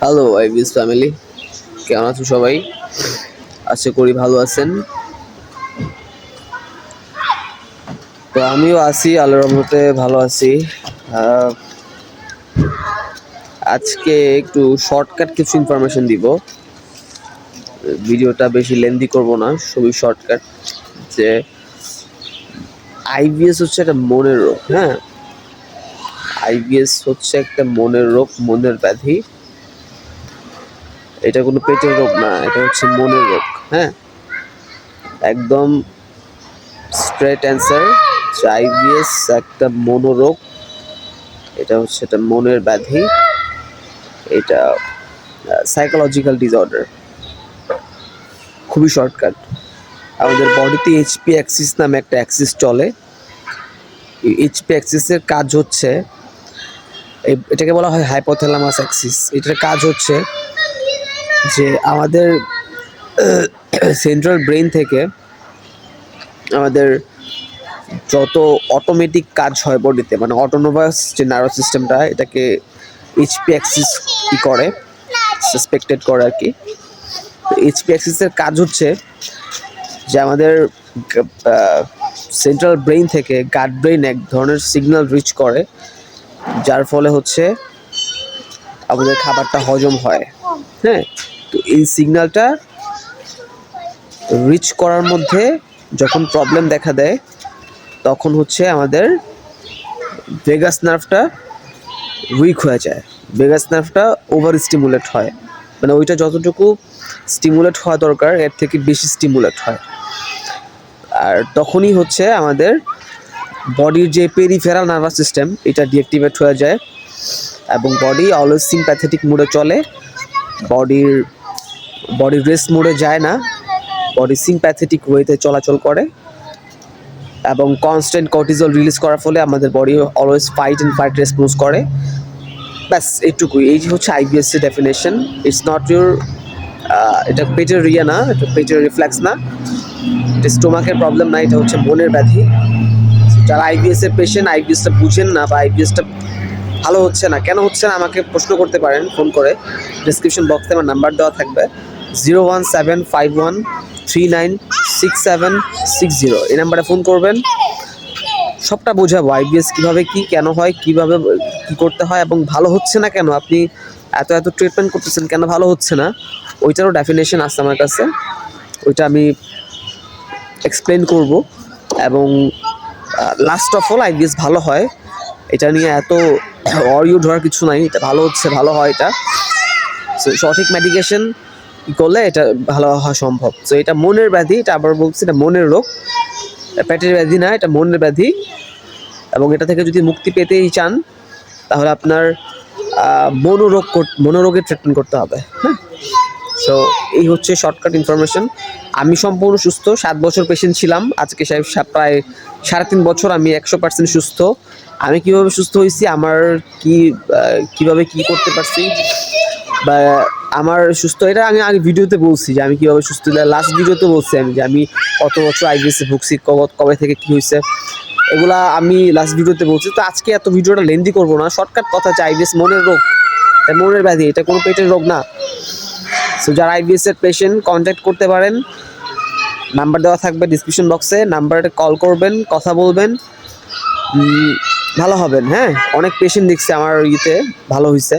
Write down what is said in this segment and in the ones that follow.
Hello IBS family, কেমন আছো সবাই? আশা করি ভালো আছেন। তো আমিও আছি, আল্লাহর রহমতে ভালো আছি। আহ, আজকে একটু শর্টকাট কিছু ইনফরমেশন দিব। ভিডিওটা বেশি লেন্দি করব না, খুবই শর্টকাট। যে আইবিএস হচ্ছে একটা মনের রোগ। হ্যাঁ, আইবিএস হচ্ছে একটা মনের রোগ, মনের ব্যাধি। এটা কোনো পেটের রোগ না, এটা হচ্ছে মনের রোগ। হ্যাঁ, একদম স্ট্রেট অ্যান্সার। আইবিএস একটা মনোরোগ, এটা হচ্ছে একটা মনের ব্যাধি। এটা সাইকোলজিক্যাল ডিসঅর্ডার। খুবই শর্টকাট। আমাদের বডিতে এইচপি অ্যাক্সিস নামে একটা অ্যাক্সিস চলে। এই এইচপি অ্যাক্সিসের কাজ হচ্ছে, এটাকে বলা হয় হাইপোথ্যালামাস অ্যাক্সিস। এটার কাজ হচ্ছে যে আমাদের সেন্ট্রাল ব্রেন থেকে আমাদের যত অটোমেটিক কাজ হয় বডিতে, মানে অটোনোমাস যে নার্ভাস সিস্টেমটা, এটাকে এইচপি অ্যাক্সিস কি করে, সাসপেক্টেড করে আর কি। এইচপি অ্যাক্সিসের কাজ হচ্ছে যে আমাদের সেন্ট্রাল ব্রেইন থেকে গাট ব্রেইন এক ধরনের সিগন্যাল রিচ করে, যার ফলে হচ্ছে আমাদের খাবারটা হজম হয়। হ্যাঁ, তো এই সিগন্যালটা রিচ করার মধ্যে যখন প্রবলেম দেখা দেয়, তখন হচ্ছে আমাদের ভেগাস নার্ভটা উইক হয়ে যায়। ভেগাস নার্ভটা ওভার স্টিমুলেট হয়, মানে ওইটা যতটুকু স্টিমুলেট হওয়া দরকার এর থেকে বেশি স্টিমুলেট হয়। আর তখনই হচ্ছে আমাদের বডির যে পেরিফেরাল নার্ভাস সিস্টেম, এটা ডিঅ্যাক্টিভেট হয়ে যায় এবং বডি অলওয়েজ সিম্প্যাথেটিক মোডে চলে। বডির রেস্ট মোডে যায় না, বডি সিম্প্যাথেটিক ওয়েতে চলাচল করে এবং কনস্ট্যান্ট কর্টিজল রিলিজ করার ফলে আমাদের body always fight and fight response করে। ব্যাস এইটুকুই। এই যে হচ্ছে আইবিএস এর ডেফিনেশন। ইটস নট ইউর, এটা পেটের রিয়া না, এটা পেটের রিফ্লেক্স না, এটা স্টোমাকের প্রবলেম না, এটা হচ্ছে মনের ব্যাধি। যারা আইবিএস এর পেশেন্ট, আইবিএসটা বুঝেন না বা আইবিএসটা ভালো হচ্ছে না, কেন হচ্ছে না, আমাকে প্রশ্ন করতে পারেন ফোন করে। ডিসক্রিপশন বক্সে আমার নাম্বার দেওয়া থাকবে, 01751396760। এই নাম্বারে ফোন করবেন, সবটা বোঝাবো আইবিএস কীভাবে, কি কেন হয়, কীভাবে কী করতে হয় এবং ভালো হচ্ছে না কেন, আপনি এত ট্রিটমেন্ট করতেছেন কেন ভালো হচ্ছে না, ওইটারও ডেফিনেশন আছে আমার কাছে। ওইটা আমি এক্সপ্লেন করব। এবং লাস্ট অফ অল, আইবিএস ভালো হয়, এটা নিয়ে এত অরিউ ধরার কিছু নাই। এটা ভালো হচ্ছে, ভালো হয় এটা। সো সঠিক মেডিকেশন করলে এটা ভালো হওয়া সম্ভব। সো এটা মনের ব্যাধি, এটা আবার বলছি, এটা মনের রোগ, পেটের ব্যাধি না, এটা মনের ব্যাধি। এবং এটা থেকে যদি মুক্তি পেতেই চান, তাহলে আপনার মনোরোগের ট্রিটমেন্ট করতে হবে। হ্যাঁ, সো এই হচ্ছে শর্টকাট ইনফরমেশন। আমি সম্পূর্ণ সুস্থ, 7 বছর পেশেন্ট ছিলাম, আজকে প্রায় 3.5 বছর আমি 100% সুস্থ। আমি কীভাবে সুস্থ হয়েছি, আমার কীভাবে কী করতে পারছি বা আমার সুস্থ, এটা আমি আগে ভিডিওতে বলছি যে আমি কীভাবে সুস্থ। লাস্ট ভিডিওতে বলছি আমি যে আমি কত বছর আইবিএসে ভুগছি, কবে থেকে কী হয়েছে, এগুলা আমি লাস্ট ভিডিওতে বলছি। তো আজকে এত ভিডিওটা লেন্দি করবো না, শর্টকাট কথা হচ্ছে আইবিএস মনের রোগ, মনের ব্যাধি, এটা কোনো পেটের রোগ না। সো যারা আইবিএস এর পেশেন্ট, কন্ট্যাক্ট করতে পারেন, নাম্বার দেওয়া থাকবে ডিসক্রিপশন বক্সে, নাম্বারে কল করবেন, কথা বলবেন, ভালো হবেন। হ্যাঁ, অনেক পেশেন্ট দেখছি আমার ইয়েতে ভালো হয়েছে।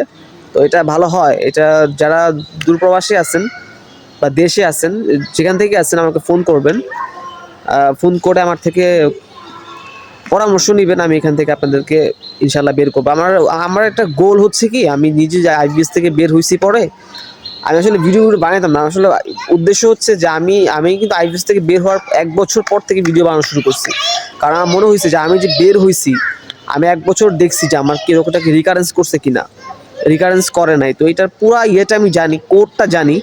তো এটা ভালো হয়, এটা যারা দূরপ্রবাসী আছেন বা দেশে আছেন, যেখান থেকে আছেন, আমাকে ফোন করবেন, ফোন করে আমার থেকে পরামর্শ নেবেন। আমি এখান থেকে আপনাদেরকে ইনশাল্লাহ বের করবো। আমার একটা গোল হচ্ছে কি, আমি নিজে যে আইবিএস থেকে বের হয়েছি পরে, আমি আসলে ভিডিও বানাতাম না। আসলে উদ্দেশ্য হচ্ছে যে আমি কিন্তু আইবিএস থেকে বের হওয়ার 1 বছর পর থেকে ভিডিও বানানো শুরু করছি। কারণ আমার মনে হয়েছে যে আমি যে বের হয়েছি, আমি 1 বছর দেখছি যে আমার কিরকমটাকে রিকারেন্স করছে কিনা, রিকারেন্স করে নাই। তো এটার পুরো ইয়েটা আমি জানি, কোডটা জানি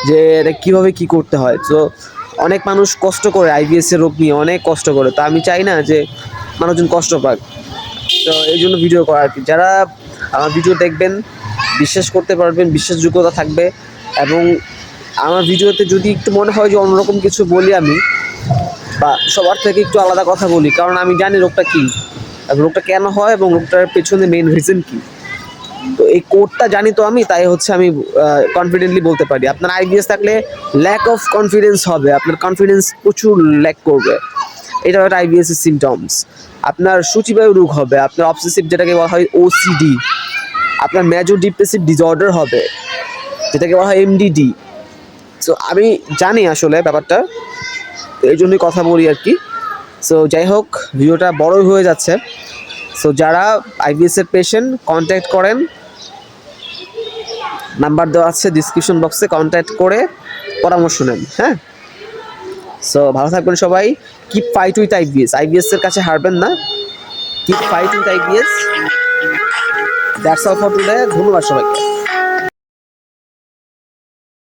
যে এটা কীভাবে কী করতে হয়। তো অনেক মানুষ কষ্ট করে আইবিএস এর রোগ নিয়ে, অনেক কষ্ট করে। তো আমি চাই না যে মানুষজন কষ্ট পাক, তো এই জন্য ভিডিও করা আর কি। যারা আমার ভিডিও দেখবেন, বিশ্বাস করতে পারবেন, বিশ্বাসযোগ্যতা থাকবে। এবং আমার ভিডিওতে যদি একটু মনে হয় যে অন্যরকম কিছু বলি আমি, বা সবার থেকে একটু আলাদা কথা বলি, কারণ আমি জানি রোগটা কী, রোগটা কেন হয় এবং রোগটার পেছনে মেইন রিজন কী। তো এই কোডটা জানি তো আমি, তাই হচ্ছে আমি কনফিডেন্টলি বলতে পারি। আপনার আইবিএস থাকলে ল্যাক অফ কনফিডেন্স হবে, আপনার কনফিডেন্স প্রচুর ল্যাক করবে, এটা একটা আইবিএস এর সিমটমস। আপনার সূচিবায়ু রোগ হবে, আপনার অবসেসিভ যেটাকে বলা হয় ওসিডি, আপনার মেজর ডিপ্রেসিভ ডিসঅর্ডার হবে যেটাকে বলা হয় এমডিডি। সো আমি জানি আসলে ব্যাপারটা, এই জন্যই কথা বলি আর কি। সো যাই হোক, ভিডিওটা বড়ই হয়ে যাচ্ছে। সো যারা আইবিএস এর পেশেন্ট কন্ট্যাক্ট করেন, নাম্বার দেওয়া আছে ডিসক্রিপশন বক্সে, কন্ট্যাক্ট করে পরামর্শ নেন। হ্যাঁ, সো ভালো থাকবেন সবাই। Keep fight with IBS, IBS এর কাছে হারবেন না। Keep fight with IBS. That's all for today. ধন্যবাদ সবাইকে।